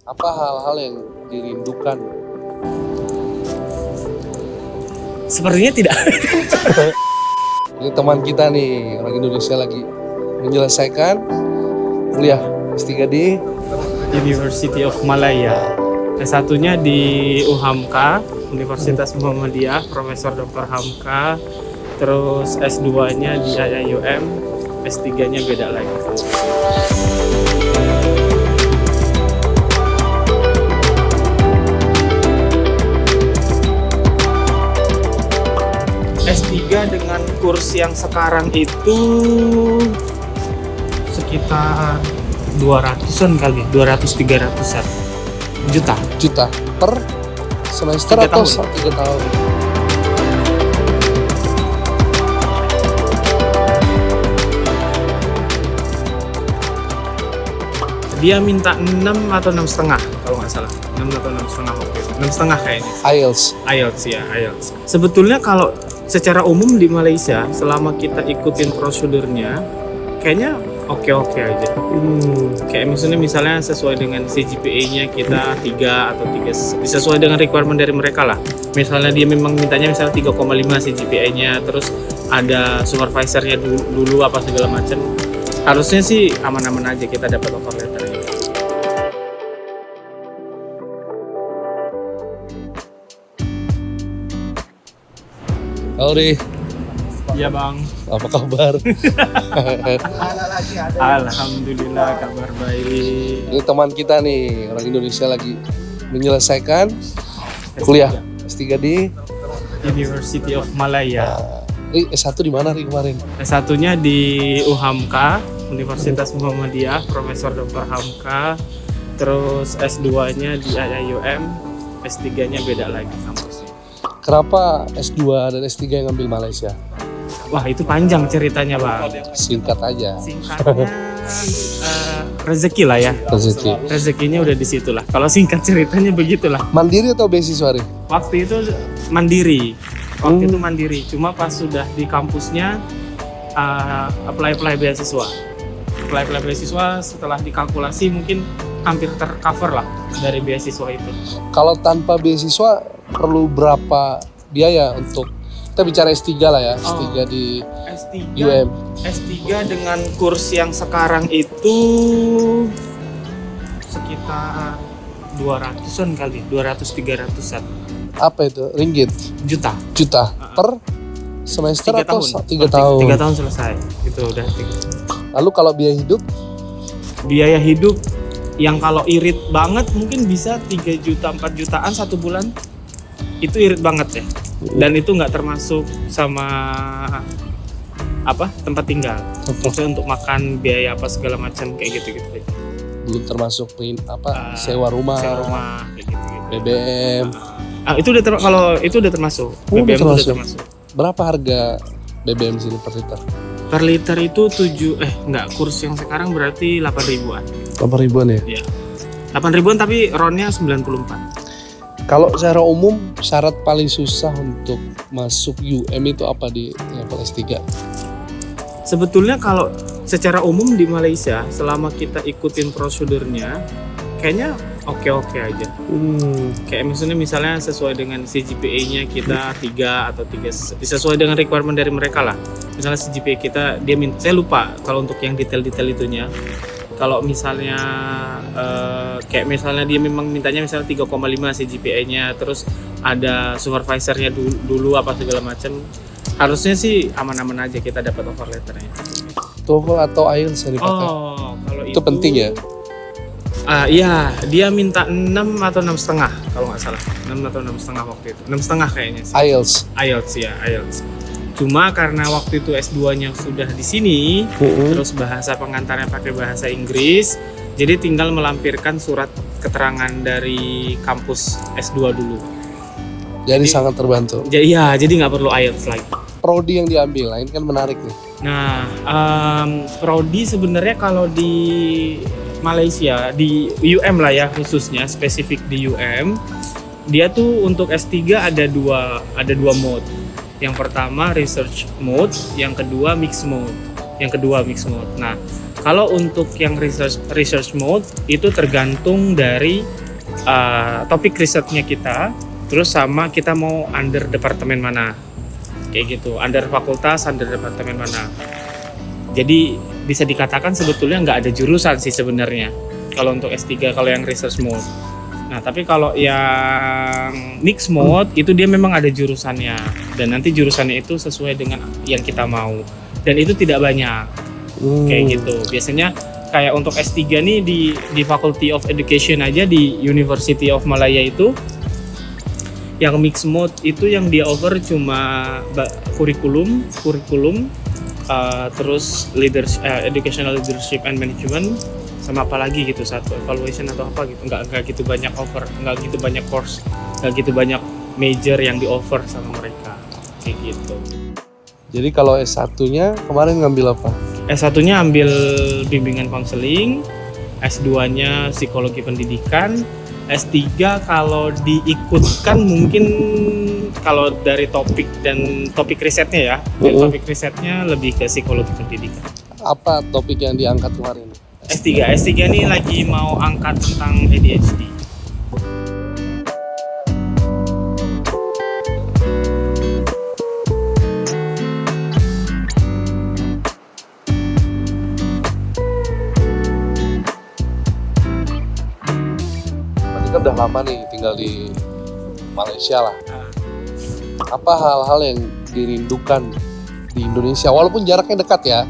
Apa hal-hal yang dirindukan? Sepertinya tidak. Ini teman kita nih, orang Indonesia lagi menyelesaikan kuliah S3 di University of Malaya. S1-nya di UHAMKA, Universitas Muhammadiyah, Profesor Dr. Hamka. Terus S2-nya di IAIUM, S3-nya beda lagi. S3 dengan kurs yang sekarang itu sekitar 200-an kali, 200-300-an juta per semester 3 atau tahun. 3 tahun? Dia minta 6 atau 6,5 kalau nggak salah, 6 atau 6,5 waktu itu, 6,5 kayaknya. IELTS. IELTS. Sebetulnya kalau secara umum di Malaysia selama kita ikutin prosedurnya kayaknya oke-oke aja. Kayak misalnya sesuai dengan CGPA-nya kita 3 atau 3 sesuai dengan requirement dari mereka lah. Misalnya dia memang mintanya misalnya 3,5 CGPA-nya, terus ada supervisornya dulu apa segala macam. Harusnya sih aman-aman aja kita dapat offer letter. Halo Ri, Iya bang. apa kabar? Alhamdulillah kabar baik. Ini teman kita nih, orang Indonesia lagi menyelesaikan kuliah S3 di University of Malaya. Ri, S1 di mana Ri kemarin? S1-nya di UHAMKA, Universitas Muhammadiyah, Profesor Dr. Hamka. Terus S2-nya di IAIUM, S3-nya beda lagi kampusnya. Kenapa S2 dan S3 yang ngambil Malaysia? Wah itu panjang ceritanya bang. Singkat aja. Singkatnya rezeki lah ya. Rezeki. Rezekinya udah di situ lah. Kalau singkat ceritanya begitulah. Mandiri atau beasiswa Ri? Waktu itu mandiri. Itu mandiri. Cuma pas sudah di kampusnya apply beasiswa. Apply beasiswa setelah dikalkulasi mungkin hampir tercover lah dari beasiswa itu. Kalau tanpa beasiswa perlu berapa biaya untuk, kita bicara S3 lah ya, S3 di S3 UM. S3 dengan kurs yang sekarang itu sekitar 200-an kali, 200-300-an Apa itu? Ringgit? juta Per semester 3 atau tahun. 3 tahun? 3 tahun selesai. Itu udah 3. Lalu kalau biaya hidup? Biaya hidup yang kalau irit banget mungkin bisa 3 juta 4 jutaan 1 bulan. Itu irit banget ya. Dan itu nggak termasuk sama tempat tinggal. Maksudnya untuk makan, biaya apa segala macam kayak gitu-gitu. Belum termasuk sewa rumah, kayak gitu-gitu. BBM. Itu udah kalau itu udah termasuk. BBM udah udah termasuk. Berapa harga BBM sini per liter? Per liter itu kurs yang sekarang berarti 8 ribuan. 8 ribuan ya? Iya. 8 ribuan tapi RON-nya 94. Kalau secara umum syarat paling susah untuk masuk UM itu apa di level S3? Sebetulnya kalau secara umum di Malaysia selama kita ikutin prosedurnya kayaknya oke-oke aja. Kayak misalnya sesuai dengan CGPA-nya kita 3 atau 3 sesuai dengan requirement dari mereka lah. Misalnya CGPA kita dia minta, saya lupa kalau untuk yang detail-detail itunya. Kalau misalnya kayak misalnya dia memang mintanya misalnya 3,5 CGPA-nya, terus ada supervisornya dulu apa segala macam. Harusnya sih aman-aman aja kita dapat offer letternya. TOEFL atau IELTS yang dipakai? Kalau itu penting ya? Iya, dia minta 6 atau 6,5 kalau nggak salah. 6 atau 6,5 waktu itu. 6,5 kayaknya sih. IELTS. Cuma karena waktu itu S2-nya sudah di sini, terus bahasa pengantarnya pakai bahasa Inggris, jadi tinggal melampirkan surat keterangan dari kampus S2 dulu. Jadi sangat terbantu. Jadi nggak perlu IELTS lagi. Prodi yang diambil, ini kan menarik nih. Nah, prodi sebenarnya kalau di Malaysia, di UM lah ya khususnya, spesifik di UM, dia tuh untuk S3 ada dua mode. Yang pertama research mode, yang kedua mixed mode. Nah, Kalau untuk yang research mode itu tergantung dari topik risetnya kita, terus sama kita mau under departemen mana, kayak gitu, under fakultas, under departemen mana. Jadi bisa dikatakan sebetulnya nggak ada jurusan sih sebenarnya kalau untuk S3 kalau yang research mode. Nah tapi kalau yang mix mode itu dia memang ada jurusannya, dan nanti jurusannya itu sesuai dengan yang kita mau, dan itu tidak banyak. Kayak gitu. Biasanya kayak untuk S3 nih di Faculty of Education aja di University of Malaya itu yang mix mode itu yang dia offer cuma kurikulum, terus educational leadership and management, sama apa lagi gitu, satu evaluation atau apa gitu. Nggak gitu banyak offer, nggak gitu banyak course, nggak gitu banyak major yang di offer sama mereka kayak gitu. Jadi kalau S1-nya kemarin ngambil apa? S1-nya ambil bimbingan konseling, S2-nya psikologi pendidikan, S3 kalau diikutkan mungkin kalau dari topik risetnya ya, dari topik risetnya lebih ke psikologi pendidikan. Apa topik yang diangkat kemarin? S3 nih lagi mau angkat tentang ADHD. Kan udah lama nih tinggal di Malaysia lah. Apa hal-hal yang dirindukan di Indonesia? Walaupun jaraknya dekat ya,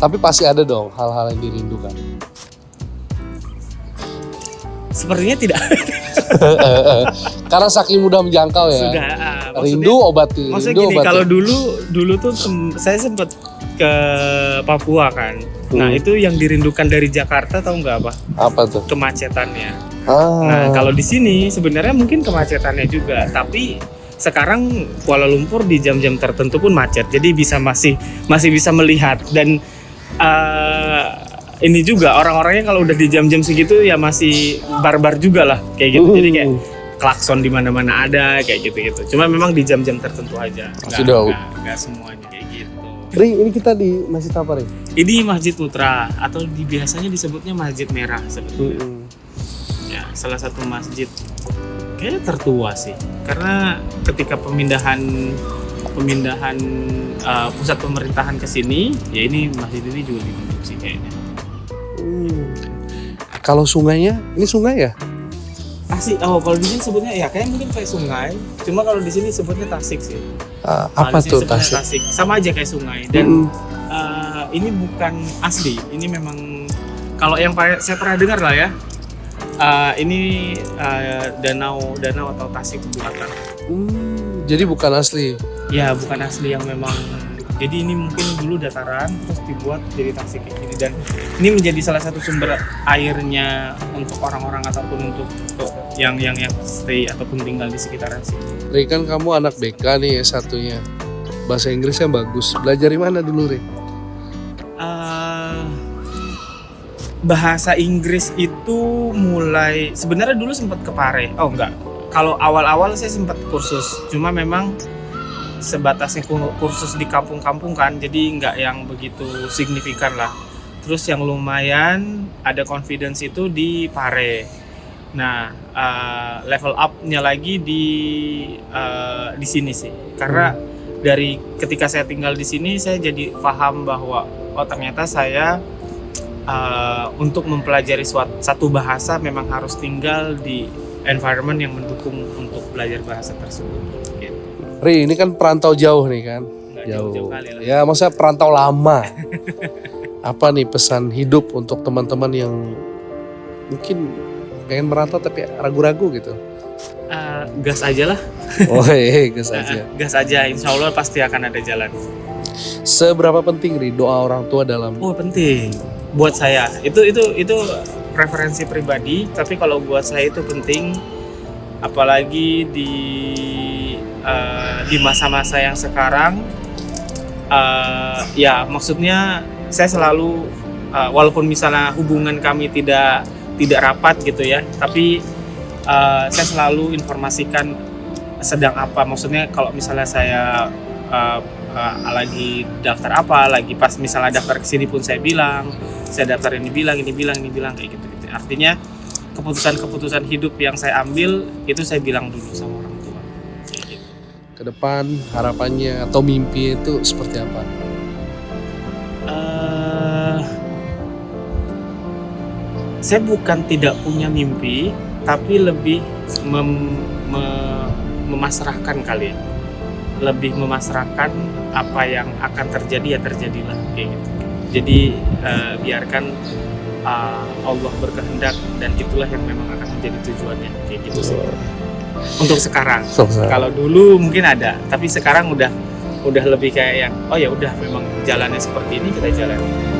tapi pasti ada dong hal-hal yang dirindukan. Sepertinya tidak. Karena saking mudah menjangkau ya. Sudah. Rindu obati. Maksudnya Rindu gini, obati. kalau dulu tuh saya sempat ke Papua kan. Nah itu yang dirindukan dari Jakarta tahu nggak apa? Apa tuh? Kemacetannya. Nah kalau di sini sebenarnya mungkin kemacetannya juga, tapi sekarang Kuala Lumpur di jam-jam tertentu pun macet, jadi masih bisa melihat, dan ini juga orang-orangnya kalau udah di jam-jam segitu ya masih barbar juga lah kayak gitu. Jadi kayak klakson di mana-mana ada kayak gitu-gitu. Cuma memang di jam-jam tertentu aja. Nggak semuanya kayak gitu. Ri, ini kita di masjid apa, Ri? Ini Masjid Putra atau biasanya disebutnya Masjid Merah sebetulnya. Ya, salah satu masjid kayaknya tertua sih. Karena ketika pemindahan pusat pemerintahan ke sini, ya ini masjid ini juga dibentuk sih kayaknya. Kalau sungainya, ini sungai ya? Tasik. Oh, kalau di sini sebutnya ya kayak mungkin kayak sungai. Cuma kalau di sini sebutnya Tasik sih. Apa tuh Tasik? Sama aja kayak sungai. Dan ini bukan asli. Ini memang kalau yang saya pernah dengar lah ya. Ini danau atau Tasik buatan. Jadi bukan asli. Ya, bukan asli yang memang. Jadi ini mungkin dulu dataran terus dibuat jadi Tasik kayak gini, dan ini menjadi salah satu sumber airnya untuk orang-orang ataupun untuk yang stay ataupun tinggal di sekitaran sini. Ri, kan kamu anak BK nih S1-nya. Bahasa Inggrisnya bagus. Belajar di mana dulu, Ri? Bahasa Inggris itu mulai sebenarnya dulu sempat ke Pare. Oh enggak. Kalau awal-awal saya sempat kursus. Cuma memang sebatasnya kursus di kampung-kampung kan, jadi nggak yang begitu signifikan lah. Terus yang lumayan ada confidence itu di Pare. Nah, level up-nya lagi di sini sih. Karena dari ketika saya tinggal di sini, saya jadi paham bahwa ternyata saya untuk mempelajari satu bahasa memang harus tinggal di environment yang mendukung untuk belajar bahasa tersebut. Ri, ini kan perantau jauh nih kan? Jauh kali lah. Ya, maksudnya perantau lama. Apa nih pesan hidup untuk teman-teman yang mungkin pengen merantau tapi ragu-ragu gitu? Gas aja lah. Oh gas aja. Gas aja, insya Allah pasti akan ada jalan. Seberapa penting Ri doa orang tua dalam? Oh penting. Buat saya itu preferensi pribadi, tapi kalau buat saya itu penting, apalagi di masa-masa yang sekarang. Ya maksudnya saya selalu walaupun misalnya hubungan kami tidak rapat gitu ya, tapi saya selalu informasikan sedang apa. Maksudnya kalau misalnya saya lagi daftar apa, lagi pas misalnya daftar ke sini pun saya bilang, saya daftar ini bilang kayak gitu. Artinya keputusan hidup yang saya ambil itu saya bilang dulu sama orang tua. Kayak gitu. Ke depan harapannya atau mimpi itu seperti apa? Saya bukan tidak punya mimpi, tapi lebih memasrahkan kali ya. Lebih memasrahkan apa yang akan terjadi ya terjadilah kayak gitu. Jadi biarkan Allah berkehendak dan itulah yang memang akan menjadi tujuannya kayak gitu sih. Untuk sekarang. Kalau dulu mungkin ada, tapi sekarang udah lebih kayak yang oh ya udah memang jalannya seperti ini kita jalani.